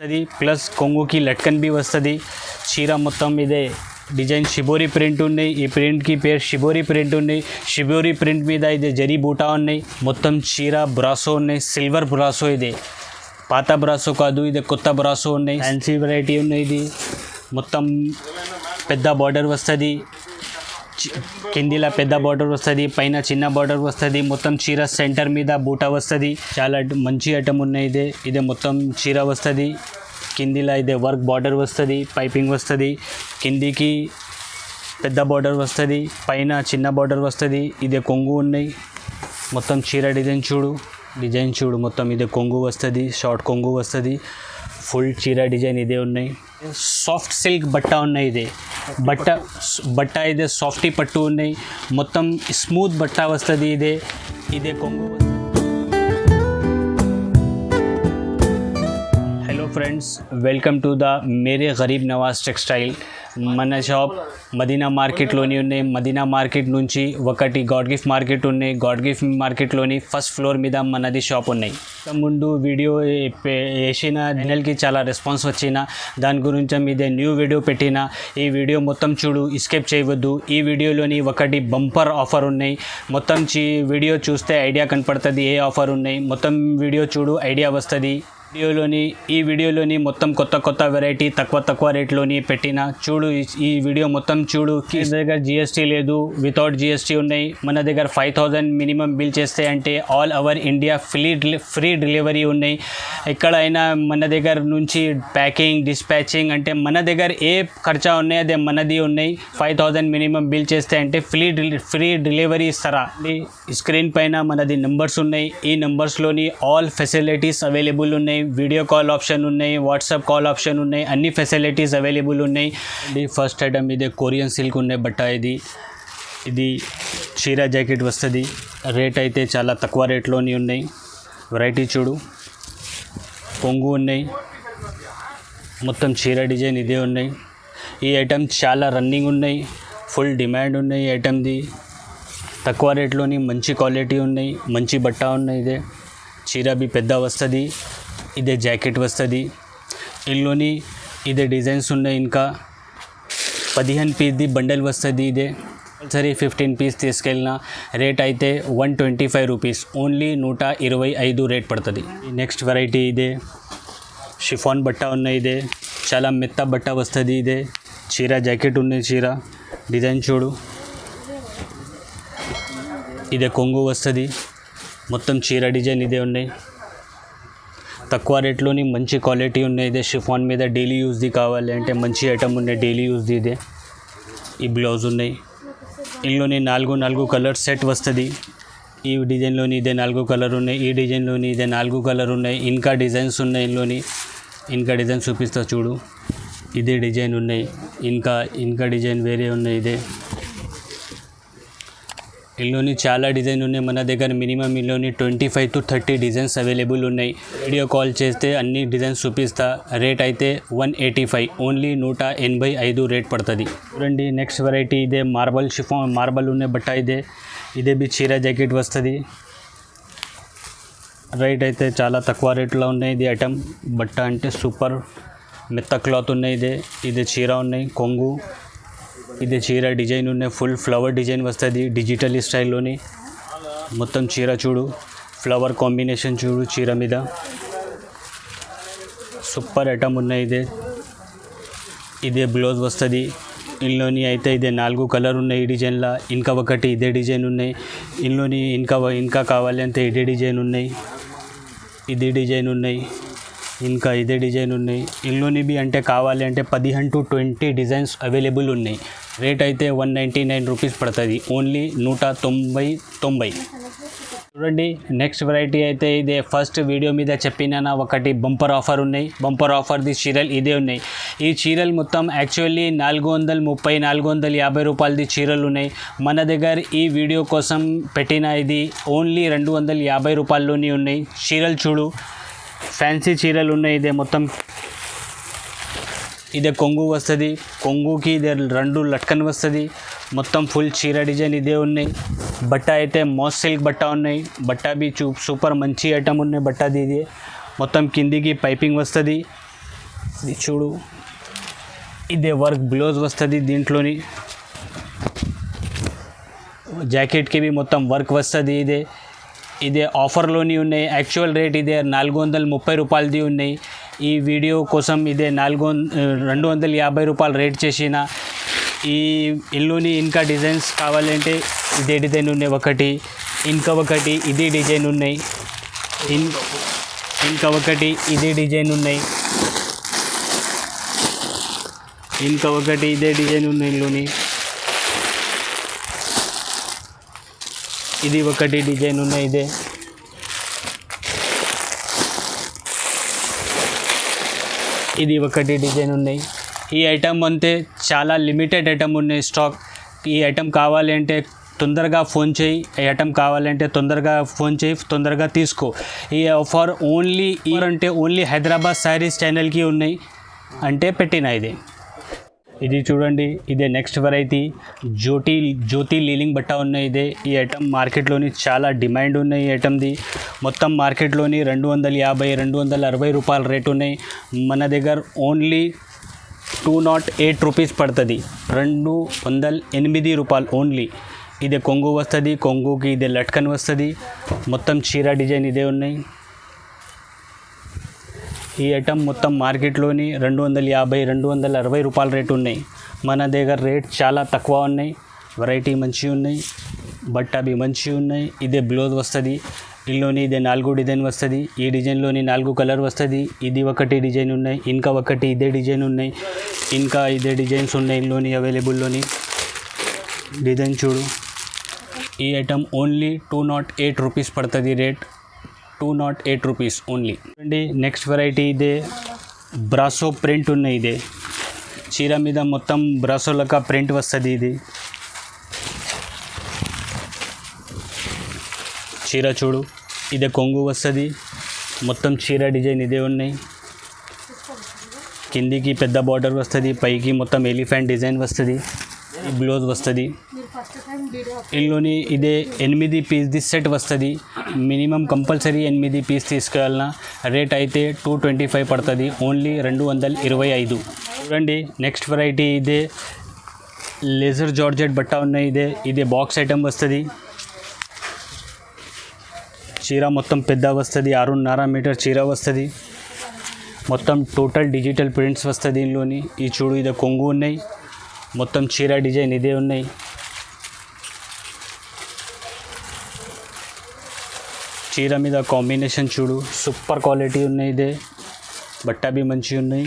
అది plus కొంగుకి latkan B వస్తుంది. చీర మొత్తం ఇదే డిజైన్ షిబోరి ప్రింట్ ఉన్నాయి. ఈ ప్రింట్కి పేరు షిబోరి ప్రింట్ ఉన్నాయి. షిబోరి ప్రింట్ మీద ఇదే జరీ బూటా ఉన్నాయి. మొత్తం చీర బ్రాసో ఉన్నాయి, సిల్వర్ బ్రాసో. ఇది పాత బ్రాసో కాదు, ఇది కొత్త బ్రాసో ఉన్నాయి. ఫ్యాన్సీ వెరైటీ ఉన్నాయి. ఇది మొత్తం పెద్ద బార్డర్ వస్తుంది, కిందిలా పెద్ద బార్డర్ వస్తుంది, పైన చిన్న బార్డర్ వస్తుంది. మొత్తం చీర సెంటర్ మీద బూటా వస్తుంది. చాలా మంచి ఐటమ్ ఉన్నాయి. ఇదే మొత్తం చీర వస్తుంది. కిందిలా ఇదే వర్క్ బార్డర్ వస్తుంది, పైపింగ్ వస్తుంది. కిందికి పెద్ద బార్డర్ వస్తుంది, పైన చిన్న బార్డర్ వస్తుంది. ఇదే కొంగు ఉన్నాయి. మొత్తం చీర డిజైన్ చూడు మొత్తం ఇదే కొంగు వస్తుంది, షార్ట్ కొంగు వస్తుంది. ఫుల్ చీర డిజైన్ ఇదే ఉన్నాయి. సాఫ్ట్ సిల్క్ బట్ట ఉన్నాయి. ఇదే బట్ట ఇదే సాఫ్టీ పట్టు ఉన్నాయి. మొత్తం స్మూత్ బట్ట వస్తుంది. ఇదే కొంగు. Hello friends, welcome to the Mere Garib Nawaz textile. మన షాప్ మదీనా మార్కెట్లోని ఉన్నాయి. మదీనా మార్కెట్ నుంచి ఒకటి గాడ్ గిఫ్ట్ మార్కెట్ ఉన్నాయి. గాడ్ గిఫ్ట్ మార్కెట్లోని ఫస్ట్ ఫ్లోర్ మీద మనది షాప్ ఉన్నాయి. ముందు వీడియో వేసిన ఛానల్కి చాలా రెస్పాన్స్ వచ్చిన దాని గురించి ఇదే న్యూ వీడియో పెట్టిన. ఈ వీడియో మొత్తం చూడు, ఎస్కేప్ చేయవద్దు. ఈ వీడియోలోని ఒకటి బంపర్ ఆఫర్ ఉన్నాయి. మొత్తం వీడియో చూస్తే ఐడియా కనపడుతుంది ఏ ఆఫర్ ఉన్నాయి. మొత్తం వీడియో చూడు, ఐడియా వస్తుంది. ఈ వీడియోలోని మొత్తం కొత్త వెరైటీ తక్కువ రేట్లోని పెట్టిన. చూడు, ఈ వీడియో మొత్తం చూడు. మన దగ్గర జిఎస్టీ లేదు, వితౌట్ జిఎస్టీ ఉన్నాయి. మన దగ్గర 5000 మినిమం బిల్ చేస్తే అంటే all over India free delivery ఉన్నాయి. ఎక్కడైనా మన దగ్గర నుంచి ప్యాకింగ్, డిస్పాచింగ్ అంటే మన దగ్గర ఏ ఖర్చా ఉన్నాయి అదే మనది ఉన్నాయి. 5000 మినిమం బిల్ చేస్తే అంటే ఫ్రీ డెలివరీ ఇస్తారా. స్క్రీన్ పైన మనది నెంబర్స్ ఉన్నాయి. ఈ నెంబర్స్లోని ఆల్ ఫెసిలిటీస్ అవైలబుల్ ఉన్నాయి. వీడియో కాల్ ఆప్షన్ ఉన్నాయి, వాట్సాప్ కాల్ ఆప్షన్ ఉన్నాయి. అన్ని ఫెసిలిటీస్ అవైలబుల్ ఉన్నాయి. ఫస్ట్ ఐటమ్ ఇదే కొరియన్ సిల్క్ ఉన్నాయి బట్ట. ఇది చీర జాకెట్ వస్తుంది. రేట్ అయితే చాలా తక్కువ రేట్లోని ఉన్నాయి. వెరైటీ చూడు, కొంగు ఉన్నాయి. మొత్తం చీర డిజైన్ ఇదే ఉన్నాయి. ఈ ఐటమ్ చాలా రన్నింగ్ ఉన్నాయి, ఫుల్ డిమాండ్ ఉన్నాయి. ఈ ఐటమ్ది తక్కువ రేట్లోని మంచి క్వాలిటీ ఉన్నాయి, మంచి బట్ట ఉన్నాయి. ఇదే చీర బి పెద్ద వస్తుంది. ఇదే జాకెట్ వస్తుంది. ఇందులోని ఇదే డిజైన్స్ ఉన్నాయి. ఇంకా 15 పీస్ది బండల్ వస్తుంది. ఇదే సరే 15 పీస్ తీసుకెళ్ళిన రేట్ అయితే 125 రూపీస్, ఓన్లీ 125 రేట్ పడుతుంది. నెక్స్ట్ వెరైటీ ఇదే షిఫాన్ బట్ట ఉన్నాయి. ఇదే చాలా మెత్త బట్ట వస్తుంది. ఇదే చీర జాకెట్ ఉన్నాయి. చీర డిజైన్ చూడు, ఇదే కొంగు వస్తుంది. మొత్తం చీర డిజైన్ ఇదే ఉన్నాయి. తక్కువ రేట్లోని మంచి క్వాలిటీ ఉన్నాయి. ఇదే షిఫాన్ మీద డైలీ యూజ్ది కావాలి అంటే మంచి ఐటమ్ ఉన్నాయి. డైలీ యూజ్ది ఇదే. ఈ బ్లౌజ్ ఉన్నాయి. ఇందులోని 4 కలర్ సెట్ వస్తుంది. ఈ డిజైన్లోని ఇదే 4 కలర్ ఉన్నాయి. ఈ డిజైన్లోని ఇదే 4 కలర్ ఉన్నాయి. ఇంకా డిజైన్స్ ఉన్నాయి. ఇందులోని ఇంకా డిజైన్ చూపిస్తా చూడు. ఇదే డిజైన్ ఉన్నాయి. ఇంకా డిజైన్ వేరే ఉన్నాయి. ఇదే ఇందులోని చాలా డిజైన్ ఉన్నాయి. మన దగ్గర మినిమం ఇందులోని 25 to 30 డిజైన్స్ అవైలబుల్ ఉన్నాయి. వీడియో కాల్ చేస్తే అన్ని డిజైన్స్ చూపిస్తా. రేట్ అయితే 185, ఓన్లీ 185 రేట్ పడుతుంది. చూడండి, నెక్స్ట్ వెరైటీ ఇదే మార్బల్ ఉన్నాయి బట్ట. ఇదే బి చీర జాకెట్ వస్తుంది. రేట్ అయితే చాలా తక్కువ రేట్లో ఉన్నాయి. ఇది ఐటమ్ బట్ట అంటే సూపర్ మెత్త క్లాత్ ఉన్నాయి. ఇదే చీర ఉన్నాయి, కొంగు. ఇదే చీర డిజైన్ ఉన్నాయి. ఫుల్ ఫ్లవర్ డిజైన్ వస్తుంది డిజిటల్ స్టైల్లోని. మొత్తం చీర చూడు, ఫ్లవర్ కాంబినేషన్ చూడు చీర మీద. సూపర్ ఐటమ్ ఉన్నాయి. ఇదే బ్లౌజ్ వస్తుంది. ఇందులోని అయితే ఇదే 4 కలర్ ఉన్నాయి. ఈ డిజైన్లో ఇంకా ఒకటి ఇదే డిజైన్ ఉన్నాయి. ఇందులోని ఇంకా కావాలి అంటే ఇదే డిజైన్ ఉన్నాయి. ఇదే డిజైన్ ఉన్నాయి. ఇంకా ఇదే డిజైన్ ఉన్నాయి. ఇందులోని బి అంటే కావాలి అంటే 15 to 20 డిజైన్స్ అవైలబుల్ ఉన్నాయి. రేట్ అయితే 199 రూపీస్ పడుతుంది, ఓన్లీ 190. చూడండి, నెక్స్ట్ వెరైటీ అయితే ఇదే ఫస్ట్ వీడియో మీద చెప్పిన ఒకటి బంపర్ ఆఫర్ ఉన్నాయి. బంపర్ ఆఫర్ది చీరలు ఇదే ఉన్నాయి. ఈ చీరలు మొత్తం యాక్చువల్లీ 450 రూపాయలది చీరలు ఉన్నాయి. మన దగ్గర ఈ వీడియో కోసం పెట్టిన ఇది ఓన్లీ 250 రూపాయల్లోని ఉన్నాయి. చీరలు చూడు, ఫ్యాన్సీ చీరలు ఉన్నాయి. ఇదే మొత్తం ఇదే కొంగు వస్తుంది. కొంగుకి ఇదే 2 లట్కన్ వస్తుంది. మొత్తం ఫుల్ చీర డిజైన్ ఇదే ఉన్నాయి. బట్ట అయితే మోస్ సిల్క్ బట్ట ఉన్నాయి. బట్ట బి సూపర్ మంచి ఐటమ్ ఉన్నాయి. బట్టది ఇది మొత్తం కిందికి పైపింగ్ వస్తుంది. ఇది చూడు, ఇదే వర్క్ బ్లౌజ్ వస్తుంది, దీంట్లోని జాకెట్కి भी మొత్తం వర్క్ వస్తుంది. ఇదే ఆఫర్లోని ఉన్నాయి. యాక్చువల్ రేట్ ఇదే 430 రూపాయలది ఉన్నాయి. ఈ వీడియో కోసం ఇదే 250 రూపాయలు రేట్ చేసిన. ఈ ఇల్లుని ఇంకా డిజైన్స్ కావాలంటే ఇదే డిజైన్ ఉన్నాయి ఒకటి, ఇంకా ఒకటి ఇదే డిజైన్ ఉన్నాయి, ఇంకా ఒకటి ఇదే డిజైన్ ఉన్నాయి, ఇంకా ఒకటి ఇదే డిజైన్ ఉన్నాయి. ఇల్లుని ఇది ఒకటి డిజైన్ ఉన్నాయి. ఇది ఒకటి డిజైన్ ఉన్నాయి. ఈ ఐటమ్ అంతే, చాలా లిమిటెడ్ ఐటమ్ ఉన్నాయి స్టాక్. ఈ ఐటమ్ కావాలంటే తొందరగా ఫోన్ చేయి, ఈ ఐటమ్ కావాలంటే తొందరగా ఫోన్ చేయి, తొందరగా తీసుకో. ఈ ఆఫర్ ఓన్లీ అంటే ఓన్లీ హైదరాబాద్ శారీస్ ఛానల్కి ఉన్నాయి అంటే పెట్టిన. ఇది చూడండి, ఇదే నెక్స్ట్ వెరైటీ జ్యోతి లీలింగ్ బట్ట ఉన్నాయి. ఈ ఐటమ్ మార్కెట్లోని చాలా డిమాండ్ ఉన్నాయి. ఈ ఐటమ్ది మొత్తం మార్కెట్లోని 250-260 రూపాయల రేట్ ఉన్నాయి. మన దగ్గర ఓన్లీ 208 రూపీస్ పడుతుంది, 208 రూపాయలు ఓన్లీ. ఇదే కొంగు వస్తుంది, కొంగుకి ఇదే లట్కన్ వస్తుంది, మొత్తం చీర డిజైన్ ఇదే ఉన్నాయి. ఈ ఐటమ్ మొత్తం మార్కెట్లోని 250-260 రూపాయల రేటు ఉన్నాయి. మన దగ్గర రేట్ చాలా తక్కువ ఉన్నాయి. వెరైటీ మంచిగా ఉన్నాయి, బట్ట అవి మంచిగా ఉన్నాయి. ఇదే బ్లౌజ్ వస్తుంది, ఇందులోని ఇదే 4 డిజైన్ వస్తుంది. ఈ డిజైన్లోని 4 కలర్ వస్తుంది. ఇది ఒకటి డిజైన్ ఉన్నాయి, ఇంకా ఒకటి ఇదే డిజైన్ ఉన్నాయి, ఇంకా ఇదే డిజైన్స్ ఉన్నాయి. ఇందులోని అవైలబుల్లోని డిజైన్ చూడు. ఈ ఐటమ్ ఓన్లీ 208 రూపీస్ పడుతుంది రేట్, 208 రూపీస్ ఓన్లీ. అండి నెక్స్ట్ వెరైటీ ఇదే బ్రాసో ప్రింట్ ఉన్నాయి. ఇదే చీర మీద మొత్తం బ్రాసో లెక్క ప్రింట్ వస్తుంది. ఇది చీర చూడు, ఇదే కొంగు వస్తుంది, మొత్తం చీర డిజైన్ ఇదే ఉన్నాయి. కిందికి పెద్ద బార్డర్ వస్తుంది, పైకి మొత్తం ఎలిఫెంట్ డిజైన్ వస్తుంది. ఈ బ్లౌజ్ వస్తుంది. ఇందులోని ఇదే 8 పీస్ది సెట్ వస్తుంది. మినిమం కంపల్సరీ 8 పీస్ తీసుకెళ్ళిన. రేట్ అయితే 225 పడుతుంది, ఓన్లీ 225. చూడండి నెక్స్ట్ వెరైటీ ఇదే లేజర్ జార్జెట్ బట్ట ఉన్నాయి. ఇదే బాక్స్ ఐటమ్ వస్తుంది. చీర మొత్తం పెద్ద వస్తుంది, 6.5 మీటర్ చీర వస్తుంది. మొత్తం టోటల్ డిజిటల్ ప్రింట్స్ వస్తుంది ఇందులోని. ఈ చూడు, ఇదే కొంగు ఉన్నాయి, మొత్తం చీర డిజైన్ ఇదే ఉన్నాయి. చీర మీద కాంబినేషన్ చూడు, సూపర్ క్వాలిటీ ఉన్నాయి. ఇదే బట్ట भी మంచిగా ఉన్నాయి.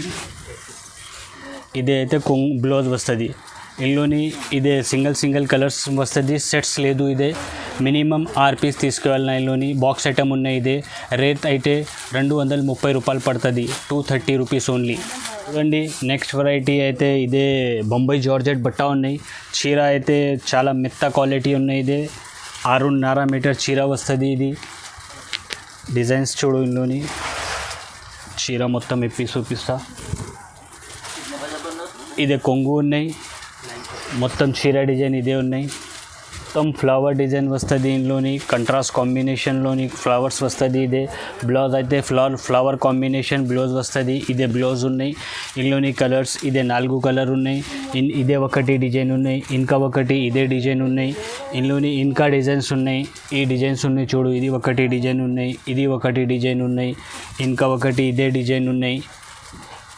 ఇదే అయితే బ్లౌజ్ వస్తుంది. ఇందులోని ఇదే సింగిల్ కలర్స్ వస్తుంది, సెట్స్ లేదు. ఇదే మినిమం 6 పీస్ తీసుకువెళ్ళిన. ఇందులోని బాక్స్ ఐటమ్ ఉన్నాయి. ఇదే రేట్ అయితే 230 రూపాయలు పడుతుంది, 230 రూపీస్ ఓన్లీ. చూడండి నెక్స్ట్ వెరైటీ అయితే ఇదే బొంబాయి జార్జెట్ బట్ట ఉన్నాయి. చీర అయితే చాలా మెత్త క్వాలిటీ ఉన్నాయి. ఇదే 6.5 మీటర్ చీర వస్తుంది. ఇది డిజైన్స్ చూడు, ఇందులోని చీర మొత్తం ఇప్పి చూపిస్తా. ఇదే కొంగు ఉన్నాయి, మొత్తం చీర డిజైన్ ఇదే ఉన్నాయి. మొత్తం ఫ్లవర్ డిజైన్ వస్తుంది. ఇందులోని కంట్రాస్ట్ కాంబినేషన్లోని ఫ్లవర్స్ వస్తుంది. ఇదే బ్లౌజ్ అయితే ఫ్లవర్ కాంబినేషన్ బ్లౌజ్ వస్తుంది. ఇదే బ్లౌజ్ ఉన్నాయి. ఇందులోని కలర్స్ ఇదే 4 కలర్ ఉన్నాయి. ఇదే ఒకటి డిజైన్ ఉన్నాయి, ఇంకా ఒకటి ఇదే డిజైన్ ఉన్నాయి. ఇందులోని ఇంకా డిజైన్స్ ఉన్నాయి. ఈ డిజైన్స్ ఉన్నాయి చూడు, ఇది ఒకటి డిజైన్ ఉన్నాయి, ఇది ఒకటి డిజైన్ ఉన్నాయి, ఇంకా ఒకటి ఇదే డిజైన్ ఉన్నాయి.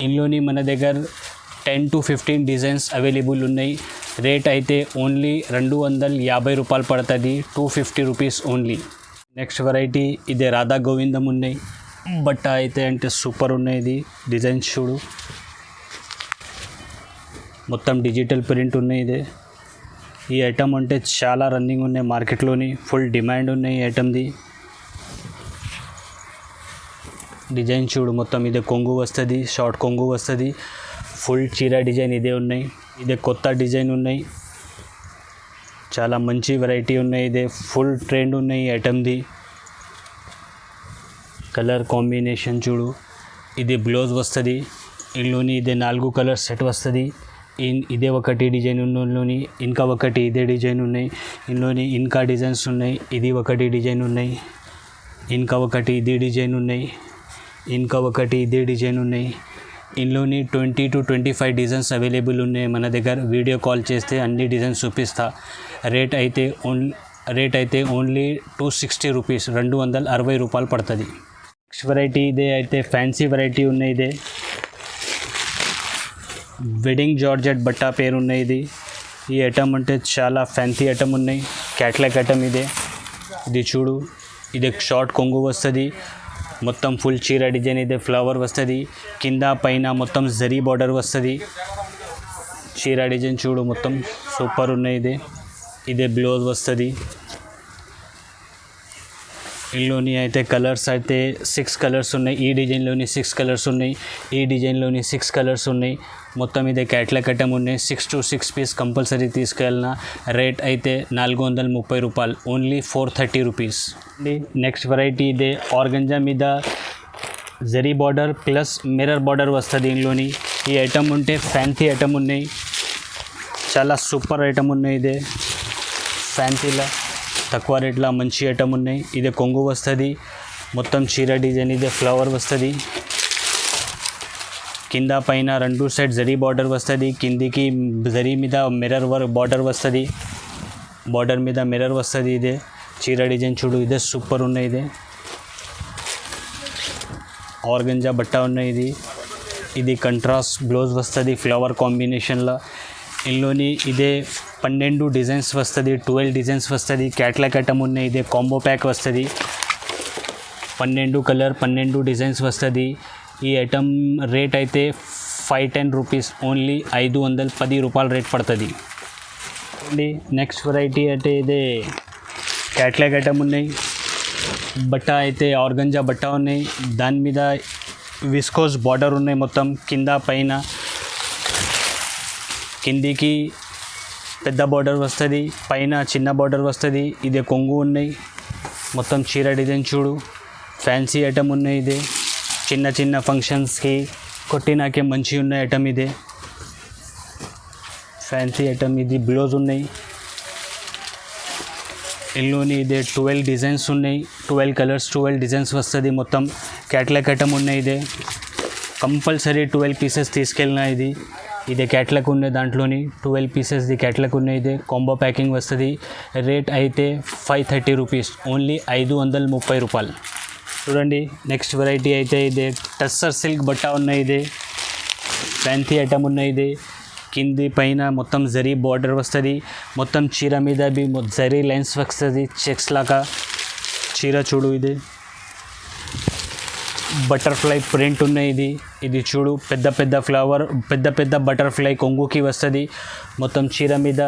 ఇందులోని మన దగ్గర 10 to 15 డిజైన్స్ అవైలబుల్ ఉన్నాయి. రేట్ అయితే ఓన్లీ 250 రూపాయలు పడుతుంది, 250 రూపీస్ ఓన్లీ. నెక్స్ట్ వెరైటీ ఇదే రాధా గోవిందం ఉన్నాయి. బట్ట అయితే అంటే సూపర్ ఉన్నాయి. ఇది డిజైన్స్ చూడు, మొత్తం డిజిటల్ ప్రింట్ ఉన్నాయి. ఇదే ఈ ఐటమ్ అంటే చాలా రన్నింగ్ ఉన్నాయి మార్కెట్లోని, ఫుల్ డిమాండ్ ఉన్నాయి ఈ ఐటమ్ది. డిజైన్ చూడు, మొత్తం ఇదే కొంగు వస్తుంది, షార్ట్ కొంగు వస్తుంది, ఫుల్ చీర డిజైన్ ఇదే ఉన్నాయి. ఇదే కొత్త డిజైన్ ఉన్నాయి, చాలా మంచి వెరైటీ ఉన్నాయి. ఇదే ఫుల్ ట్రెండ్ ఉన్నాయి ఐటమ్ది. కలర్ కాంబినేషన్ చూడు, ఇది బ్లౌజ్ వస్తుంది. ఇందులోని ఇదే 4 కలర్ సెట్ వస్తుంది. ఇదే ఒకటి డిజైన్ ఉన్నలోని ఇంకా ఒకటి ఇదే డిజైన్ ఉన్నాయి. ఇందులోని ఇంకా డిజైన్స్ ఉన్నాయి. ఇది ఒకటి డిజైన్ ఉన్నాయి, ఇంకా ఒకటి ఇదే డిజైన్ ఉన్నాయి, ఇంకా ఒకటి ఇదే డిజైన్ ఉన్నాయి, ఇందులోని 20 to 25 డిజైన్స్ అవైలబుల్ ఉన్నాయి మన దగ్గర. వీడియో కాల్ చేస్తే అన్ని డిజైన్స్ చూపిస్తా. రేట్ అయితే ఓన్లీ 260 రూపీస్, 260 రూపాయలు పడుతుంది. నెక్స్ట్ వెరైటీ ఇదే అయితే ఫ్యాన్సీ వెరైటీ ఉన్నాయి. ఇదే వెడ్డింగ్ జార్జెట్ బట్టా పేరు ఉన్నాయి. ఈ ఐటమ్ అంటే చాలా ఫ్యాన్సీ ఐటమ్ ఉన్నాయి. క్యాట్లాగ్ ఐటమ్ ఇది చూడు. ఇది షార్ట్ కొంగు వస్తుంది, మొత్తం ఫుల్ చీర డిజైన్. ఇదే ఫ్లవర్ వస్తుంది, కింద పైన మొత్తం జరీ బార్డర్ వస్తుంది. చీర డిజైన్ చూడు, మొత్తం సూపర్ ఉన్నాయి. ఇదే బ్లౌజ్ వస్తుంది. ఇందులోని అయితే కలర్స్ అయితే 6 కలర్స్ ఉన్నాయి. ఈ డిజైన్లోని 6 కలర్స్ ఉన్నాయి, ఈ డిజైన్లోని 6 కలర్స్ ఉన్నాయి. మొత్తం ఇదే క్యాట్లాగ్ ఐటమ్ ఉన్నాయి. 6 to 6 పీస్ కంపల్సరీ తీసుకెళ్ళిన. రేట్ అయితే 430 రూపాయలు, ఓన్లీ 430 రూపీస్. నెక్స్ట్ వెరైటీ ఇదే ఆర్గంజా మీద zari border plus mirror border వస్తుంది. ఇందులోని ఈ ఐటమ్ ఉంటే ఫ్యాన్సీ ఐటమ్ ఉన్నాయి, చాలా సూపర్ ఐటమ్ ఉన్నాయి. ఇదే ఫ్యాన్సీలా తక్కువ రేట్లో మంచి ఐటమ్ ఉన్నాయి. ఇదే కొంగు వస్తుంది, మొత్తం చీర డిజైన్. ఇదే ఫ్లవర్ వస్తుంది, కింద పైన 2 సైడ్ జరీ బార్డర్ వస్తుంది. కిందికి జరీ మీద మిర్రర్ బార్డర్ వస్తుంది, బార్డర్ మీద మిర్రర్ వస్తుంది. ఇదే చీర డిజైన్ చూడు, ఇదే సూపర్ ఉన్నాయి. ఇదే ఆర్గంజా బట్ట ఉన్నాయి. ఇది కంట్రాస్ట్ బ్లౌజ్ వస్తుంది ఫ్లవర్ కాంబినేషన్లో. ఇందులోని ఇదే 12 డిజైన్స్ వస్తుంది, 12 డిజైన్స్ వస్తుంది. క్యాట్లాగ్ ఐటమ్ ఉన్నాయి. ఇదే కాంబో ప్యాక్ వస్తుంది, 12 కలర్ 12 డిజైన్స్ వస్తుంది. ఈ ఐటమ్ రేట్ అయితే 510 రూపీస్, ఓన్లీ 510 రూపాయలు రేట్ పడుతుంది. నెక్స్ట్ వెరైటీ అంటే ఇదే క్యాట్లాగ్ ఐటమ్ ఉన్నాయి. బట్ట అయితే ఆర్గంజా బట్ట ఉన్నాయి, దాని మీద విస్కోస్ బార్డర్ ఉన్నాయి. మొత్తం కింద పైన కిందికి పెద్ద బార్డర్ వస్తుంది, పైన చిన్న బార్డర్ వస్తుంది. ఇదే కొంగు ఉన్నాయి, మొత్తం చీర డిజైన్ చూడు, ఫ్యాన్సీ ఐటమ్ ఉన్నాయి. ఇదే చిన్న చిన్న ఫంక్షన్స్కి కొట్టినాకే మంచి ఉన్న ఐటమ్. ఇదే ఫ్యాన్సీ ఐటమ్. ఇది బ్లౌజ్ ఉన్నాయి. ఇందులోని ఇదే 12 డిజైన్స్ ఉన్నాయి, 12 కలర్స్ 12 డిజైన్స్ వస్తుంది. మొత్తం క్యాట్లాగ్ ఐటమ్ ఉన్నాయి. ఇదే కంపల్సరీ 12 పీసెస్ తీసుకెళ్ళిన. ఇదే క్యాట్లాగ్ ఉన్నాయి, దాంట్లోని 12 పీసెస్ది క్యాట్లాగ్ ఉన్నాయి. ఇదే కాంబో ప్యాకింగ్ వస్తుంది. రేట్ అయితే 530 రూపీస్, ఓన్లీ 530 రూపాయలు. చూడండి నెక్స్ట్ వెరైటీ అయితే ఇదే టస్సర్ సిల్క్ బట్ట ఉన్నాయి. ఇదే ఫ్యాన్సీ ఐటమ్ ఉన్నాయి. ఇది కింది పైన మొత్తం జరీ బార్డర్ వస్తుంది, మొత్తం చీర మీద బి జరీ లైన్స్ వస్తుంది, చెక్స్ లాగా చీర చూడు. ఇది బటర్ఫ్లై ప్రింట్ ఉన్నాయి. ఇది చూడు, పెద్ద పెద్ద ఫ్లవర్, పెద్ద పెద్ద బటర్ఫ్లై కొంగుకి వస్తుంది. మొత్తం చీర మీద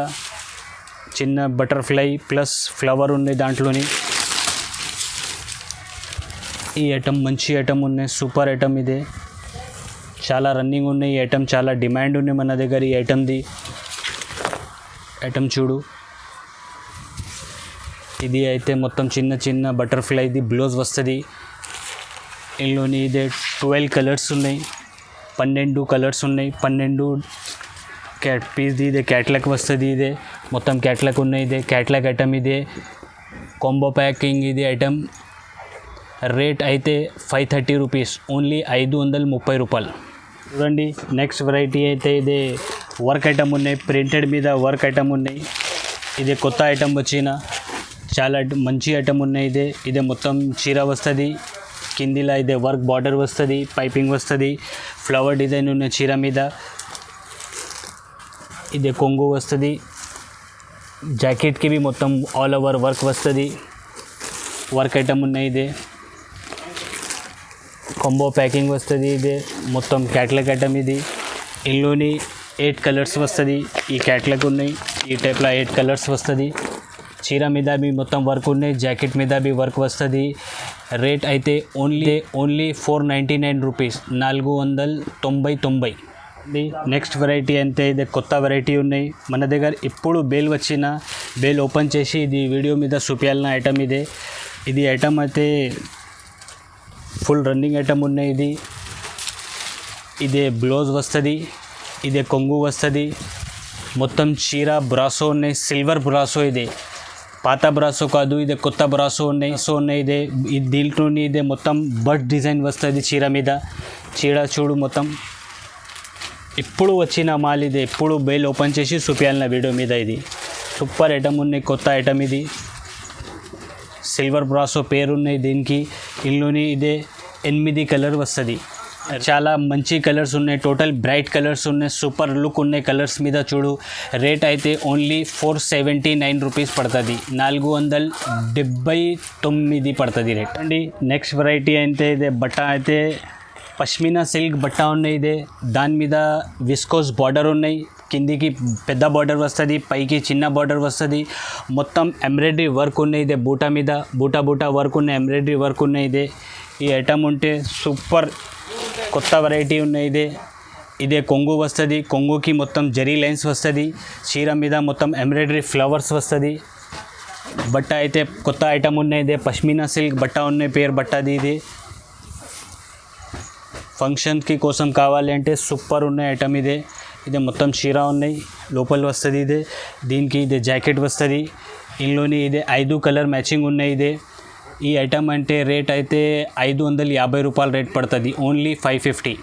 చిన్న బటర్ఫ్లై ప్లస్ ఫ్లవర్ ఉన్నాయి దాంట్లోని. ఈ ఐటమ్ మంచి ఐటమ్ ఉన్నాయి, సూపర్ ఐటమ్. ఇదే చాలా రన్నింగ్ ఉన్నాయి. ఈ ఐటమ్ చాలా డిమాండ్ ఉన్నాయి మన దగ్గర. ఈ ఐటమ్ది ఐటమ్ చూడు. ఇది అయితే మొత్తం చిన్న చిన్న బటర్ఫ్లైది బ్లౌజ్ వస్తుంది. ఇందులోని ఇదే 12 కలర్స్ ఉన్నాయి, 12 కలర్స్ ఉన్నాయి, 12 పీస్ది. ఇదే క్యాట్లాగ్ వస్తుంది. ఇదే మొత్తం క్యాట్లాగ్ ఉన్నాయి. ఇదే క్యాట్లాగ్ ఐటమ్. ఇదే కాంబో ప్యాకింగ్. ఇది ఐటమ్ రేట్ అయితే 530 రూపీస్, ఓన్లీ 530 రూపాయలు. చూడండి నెక్స్ట్ వెరైటీ అయితే ఇదే వర్క్ ఐటమ్ ఉన్నాయి, ప్రింటెడ్ మీద వర్క్ ఐటమ్ ఉన్నాయి. ఇదే కొత్త ఐటమ్ వచ్చిన చాలా మంచి ఐటమ్ ఉన్నాయి. ఇదే మొత్తం చీర వస్తుంది, కిందిలా ఇదే వర్క్ బార్డర్ వస్తుంది, పైపింగ్ వస్తుంది, ఫ్లవర్ డిజైన్ ఉన్న చీర మీద. ఇదే కొంగు వస్తుంది, జాకెట్కి भी మొత్తం ఆల్ ఓవర్ వర్క్ వస్తుంది. వర్క్ ఐటమ్ ఉన్నాయి. ఇదే కాంబో ప్యాకింగ్ వస్తుంది. ఇదే మొత్తం క్యాట్లాగ్ ఐటమ్. ఇది ఇందులోని 8 కలర్స్ వస్తుంది. ఈ క్యాట్లాగ్ ఉన్నాయి, ఈ టైప్లో 8 కలర్స్ వస్తుంది. చీర మీద भी మొత్తం వర్క్ ఉన్నాయి, జాకెట్ మీద भी వర్క్ వస్తుంది. రేట్ అయితే ఓన్లీ 499 రూపీస్, 499. నెక్స్ట్ వెరైటీ అంటే ఇదే కొత్త వెరైటీ ఉన్నాయి మన దగ్గర. ఇప్పుడు బేల్ వచ్చిన బేల్ ఓపెన్ చేసి ఇది వీడియో మీద చూపించాలన్న ఐటమ్. ఇది ఐటమ్ అయితే ఫుల్ రన్నింగ్ ఐటమ్ ఉన్నాయి. ఇదే బ్లౌజ్ వస్తుంది, ఇదే కొంగు వస్తుంది. మొత్తం చీర బ్రాసో ఉన్నాయి, సిల్వర్ బ్రాసో. ఇదే పాత బ్రాసో కాదు, ఇదే కొత్త బ్రాసో ఉన్నాయి. ఇదే దీంట్లోని ఇదే మొత్తం బర్డ్ డిజైన్ వస్తుంది చీర మీద. చీర చూడు మొత్తం ఇప్పుడు వచ్చిన మాల్ ఇది, ఎప్పుడు బేల్ ఓపెన్ చేసి చూపించాలి వీడియో మీద. ఇది సూపర్ ఐటమ్ ఉన్నాయి, కొత్త ఐటమ్ ఇది. సిల్వర్ బ్రాసో పేరు ఉన్నాయి దీనికి. ఇందులోని ఇదే 8 కలర్ వస్తుంది. చాలా మంచి కలర్స్ ఉన్నాయి, టోటల్ బ్రైట్ కలర్స్ ఉన్నాయి, సూపర్ లుక్ ఉన్నాయి కలర్స్ మీద. చూడు, రేట్ అయితే ఓన్లీ 479 రూపీస్ పడుతుంది, 479 పడుతుంది రేట్ అండి. నెక్స్ట్ వెరైటీ అయితే ఇదే బట్ట అయితే పష్మినా సిల్క్ బట్ట ఉన్నాయి. ఇదే దాని మీద విస్కోస్ బార్డర్ ఉన్నాయి, కిందికి పెద్ద బార్డర్ వస్తుంది, పైకి చిన్న బార్డర్ వస్తుంది. మొత్తం ఎంబ్రాయిడరీ వర్క్ ఉన్నాయి. ఇదే బూటా మీద బూటా వర్క్ ఉన్నాయి, ఎంబ్రాయిడరీ వర్క్ ఉన్నాయి. ఈ ఐటమ్ ఉంటే సూపర్ కొత్త వెరైటీ ఉన్నాయి. ఇదే కొంగు వస్తుంది, కొంగుకి మొత్తం జరీ లైన్స్ వస్తుంది, చీర మీద మొత్తం ఎంబ్రాయిడరీ ఫ్లవర్స్ వస్తుంది. బట్ట అయితే కొత్త ఐటమ్ ఉన్నాయి. ఇదే పష్మినా సిల్క్ బట్ట ఉన్నాయి, పేరు బట్టది. ఇది ఫంక్షన్కి కోసం కావాలి అంటే సూపర్ ఉన్నాయి ఐటమ్. ఇదే మొత్తం చీర ఉన్నాయి, లోపల వస్తుంది. దీనికి జాకెట్ వస్తుంది. ఇందులోని 5 కలర్ మ్యాచింగ్ ఉన్నాయి. ఈ ఐటమ్ అంటే రేట్ అయితే 550 రూపాయలు రేట్ పడుతుంది, ఓన్లీ 550.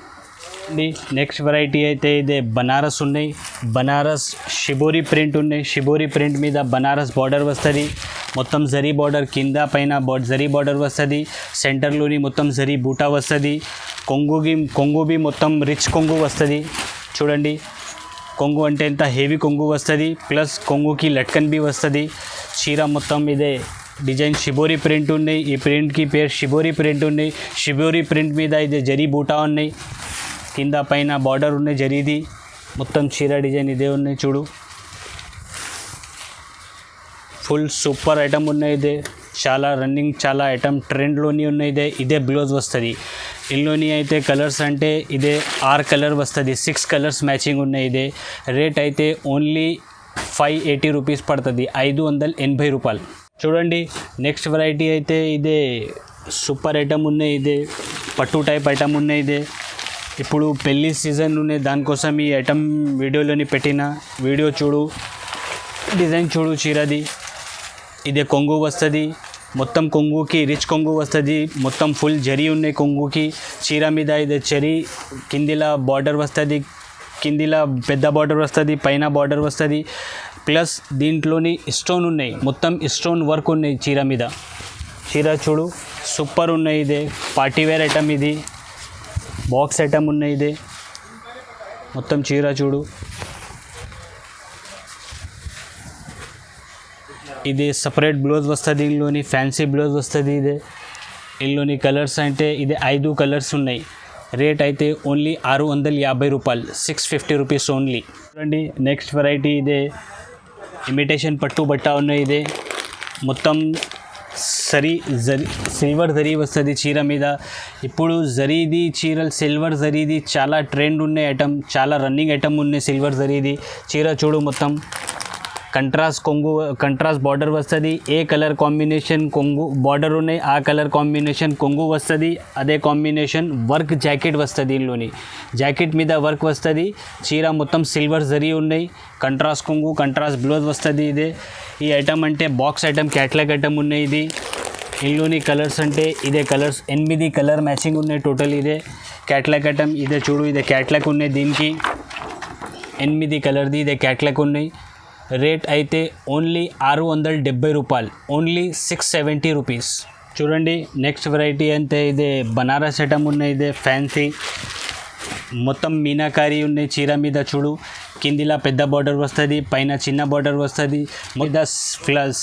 నెక్స్ట్ వెరైటీ అయితే బనారస్ ఉన్నాయి. బనారస్ షిబోరి ప్రింట్ ఉన్నాయి. షిబోరి ప్రింట్ మీద బనారస్ బార్డర్ వస్తుంది, మొత్తం జరీ బార్డర్, కింద పైన జరీ బార్డర్ వస్తుంది, సెంటర్లోని మొత్తం జరీ బూటా వస్తుంది. కొంగు బి మొత్తం రిచ్ కొంగు వస్తుంది. చూడండి, కొంగు అంటే ఎంత హెవీ కొంగు వస్తుంది, ప్లస్ కొంగుకి లట్కన్ బి వస్తుంది. చీర మొత్తం డిజైన్ షిబోరి ప్రింట్ ఉన్నాయి. ఈ ప్రింట్కి పేరు షిబోరి ప్రింట్ ఉన్నాయి. షిబోరి ప్రింట్ మీద జరీ బూటా ఉన్నాయి, కింద పైన బార్డర్ ఉన్నాయి జరీది. మొత్తం చీర డిజైన్ ఇదే ఉన్నాయి. చూడు, ఫుల్ సూపర్ ఐటమ్ ఉన్నాయి. చాలా రన్నింగ్, చాలా ఐటమ్ ట్రెండ్లోని ఉన్నాయి. ఇదే బ్లౌజ్ వస్తుంది. ఇందులోని అయితే కలర్స్ అంటే 6 కలర్ వస్తుంది, 6 కలర్స్ మ్యాచింగ్ ఉన్నాయి. రేట్ అయితే ఓన్లీ 580 రూపీస్ పడుతుంది, 580 రూపాయలు. చూడండి, నెక్స్ట్ వెరైటీ అయితే సూపర్ ఐటమ్ ఉన్నాయి. పట్టు టైప్ ఐటమ్ ఉన్నాయి. ఇప్పుడు పెళ్ళి సీజన్ ఉన్నాయి, దానికోసం ఈ ఐటమ్ వీడియోలోని పెట్టిన. వీడియో చూడు, డిజైన్ చూడు చీరది. కొంగు వస్తుంది, మొత్తం కొంగుకి రిచ్ కొంగు వస్తుంది, మొత్తం ఫుల్ జరీ ఉన్నాయి కొంగుకి. చీర మీద జరీ కిందిలా బార్డర్ వస్తుంది, కిందిలా పెద్ద బార్డర్ వస్తుంది, పైన బార్డర్ వస్తుంది. ప్లస్ దీంట్లోని స్టోన్ ఉన్నాయి, మొత్తం స్టోన్ వర్క్ ఉన్నాయి చీర మీద. చీర చూడు, సూపర్ ఉన్నాయి. పార్టీవేర్ ఐటమ్, ఇది బాక్స్ ఐటమ్ ఉన్నాయి. మొత్తం చీర చూడు, సపరేట్ బ్లౌజ్ వస్తుంది. ఇందులోని ఫ్యాన్సీ బ్లౌజ్ వస్తుంది. ఇందులోని కలర్స్ అంటే 5 కలర్స్ ఉన్నాయి. రేట్ అయితే ఓన్లీ 650 రూపాయలు, 650 రూపీస్ ఓన్లీ. చూడండి, నెక్స్ట్ వెరైటీ ఇమిటేషన్ పట్టు బట్ట ఉన్నాయి. మొత్తం సిల్వర్ జరీ వస్తుంది చీర మీద. ఇప్పుడు జరీది చీరలు సిల్వర్ జరీది చాలా ట్రెండ్ ఉన్నాయి ఐటమ్, చాలా రన్నింగ్ ఐటమ్ ఉన్నాయి సిల్వర్ జరీది. చీర చూడు, మొత్తం కంట్రాస్ట్ బార్డర్ వస్తుంది. ఏ కలర్ కాంబినేషన్ కొంగు బార్డర్ ఉన్నాయి, ఆ కలర్ కాంబినేషన్ కొంగు వస్తుంది. అదే కాంబినేషన్ వర్క్ జాకెట్ వస్తుంది. ఇందులోని జాకెట్ మీద వర్క్ వస్తుంది. చీర మొత్తం సిల్వర్ జరీ ఉన్నాయి, కంట్రాస్ట్ కొంగు, కంట్రాస్ట్ బ్లౌజ్ వస్తుంది. ఈ ఐటమ్ అంటే బాక్స్ ఐటమ్, క్యాట్లాగ్ ఐటమ్ ఉన్నాయి. ఇందులోని కలర్స్ అంటే కలర్స్ 8 కలర్ మ్యాచింగ్ ఉన్నాయి టోటల్. Catalogue item. చూడు, క్యాట్లాగ్ ఉన్నాయి, దీనికి 8 కలర్ది క్యాట్లాగ్ ఉన్నాయి. రేట్ అయితే ఓన్లీ 670 రూపాయలు, ఓన్లీ 670 రూపీస్. చూడండి, నెక్స్ట్ వెరైటీ అంటే బనారస్ ఐటమ్ ఉన్నాయి. ఫ్యాన్సీ మొత్తం మీనాకారి ఉన్నాయి చీర మీద. చూడు, కిందిలా పెద్ద బార్డర్ వస్తుంది, పైన చిన్న బార్డర్ వస్తుంది, మీద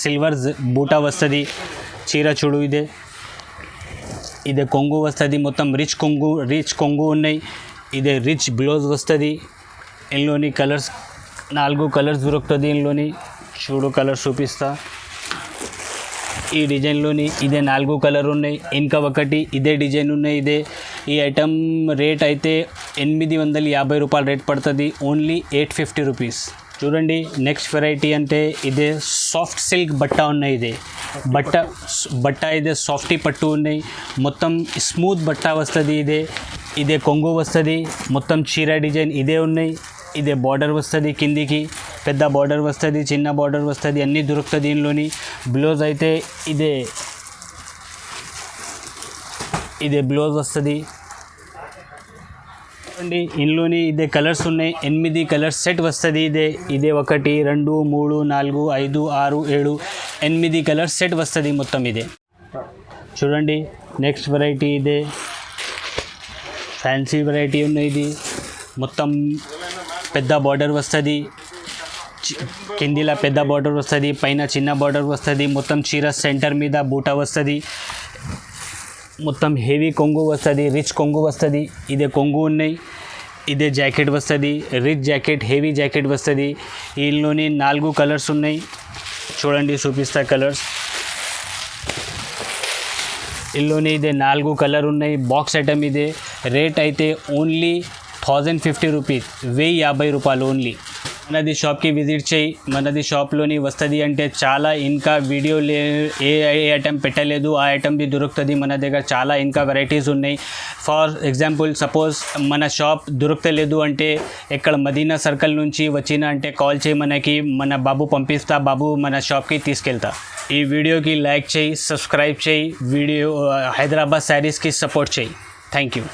సిల్వర్ బూటా వస్తుంది. చీర చూడు, కొంగు వస్తుంది, మొత్తం రిచ్ కొంగు ఉన్నాయి. రిచ్ బ్లౌజ్ వస్తుంది. ఇందులోని కలర్స్ 4 కలర్స్ దొరుకుతుంది. ఇందులోని చూడు, కలర్స్ చూపిస్తా. ఈ డిజైన్లోని 4 కలర్ ఉన్నాయి, ఇంకా ఒకటి డిజైన్ ఉన్నాయి. ఈ ఐటమ్ రేట్ అయితే 850 రూపాయలు రేట్ పడుతుంది, ఓన్లీ 850 రూపీస్. చూడండి, నెక్స్ట్ వెరైటీ అంటే సాఫ్ట్ సిల్క్ బట్ట ఉన్నాయి. బట్ట సాఫ్టీ పట్టు ఉన్నాయి, మొత్తం స్మూత్ బట్ట వస్తుంది. కొంగు వస్తుంది, మొత్తం చీర డిజైన్ ఉన్నాయి. బార్డర్ వస్తుంది, కిందికి పెద్ద బార్డర్ వస్తుంది, చిన్న బార్డర్ వస్తుంది, అన్నీ దొరుకుతుంది. దీనిలోని బ్లౌజ్ అయితే బ్లౌజ్ వస్తుంది. అండి ఇందులోని ఇదే కలర్స్ ఉన్నాయి 8 కలర్స్ సెట్ వస్తుంది ఇదే 1 2 3 4 5 6 7 8 కలర్స్ సెట్ వస్తుంది మొత్తం ఇదే చూడండి నెక్స్ట్ వెరైటీ ఇదే ఫ్యాన్సీ వెరైటీ ఉన్నాయి ఇది మొత్తం పెద్ద బార్డర్ వస్తుంది కిందిలా పెద్ద బార్డర్ వస్తుంది పైన చిన్న బార్డర్ వస్తుంది మొత్తం చీర సెంటర్ మీద బూటా వస్తుంది మొత్తం హెవీ కొంగు వస్తుంది రిచ్ కొంగు వస్తుంది ఇదే కొంగు ఉన్నాయి ఇదే జాకెట్ వస్తుంది రిచ్ జాకెట్ హెవీ జాకెట్ వస్తుంది వీళ్ళలోని 4 కలర్స్ ఉన్నాయి చూడండి చూపిస్తా కలర్స్ వీళ్ళలోని ఇదే 4 కలర్ ఉన్నాయి బాక్స్ ఐటమ్ ఇదే రేట్ అయితే ఓన్లీ 1050 రూపీస్ 1050 రూపాయలు ఓన్లీ మనది షాప్కి విజిట్ చేయి మనది షాప్లోని వస్తుంది అంటే చాలా ఇంకా వీడియో ఏ ఐటమ్ పెట్టలేదు ఆ ఐటమ్ బి దొరుకుతుంది మన దగ్గర చాలా ఇంకా వెరైటీస్ ఉన్నాయి ఫర్ ఎగ్జాంపుల్ సపోజ్ మన షాప్ దొరకలేదు అంటే ఇక్కడ మదీనా సర్కిల్ నుంచి వచ్చిన అంటే కాల్ చేయి మనకి మన బాబు పంపిస్తా బాబు మన షాప్కి తీసుకెళ్తా ఈ వీడియోకి లైక్ చేయి సబ్స్క్రైబ్ చేయి వీడియో హైదరాబాద్ శారీస్కి సపోర్ట్ చేయి థ్యాంక్ యూ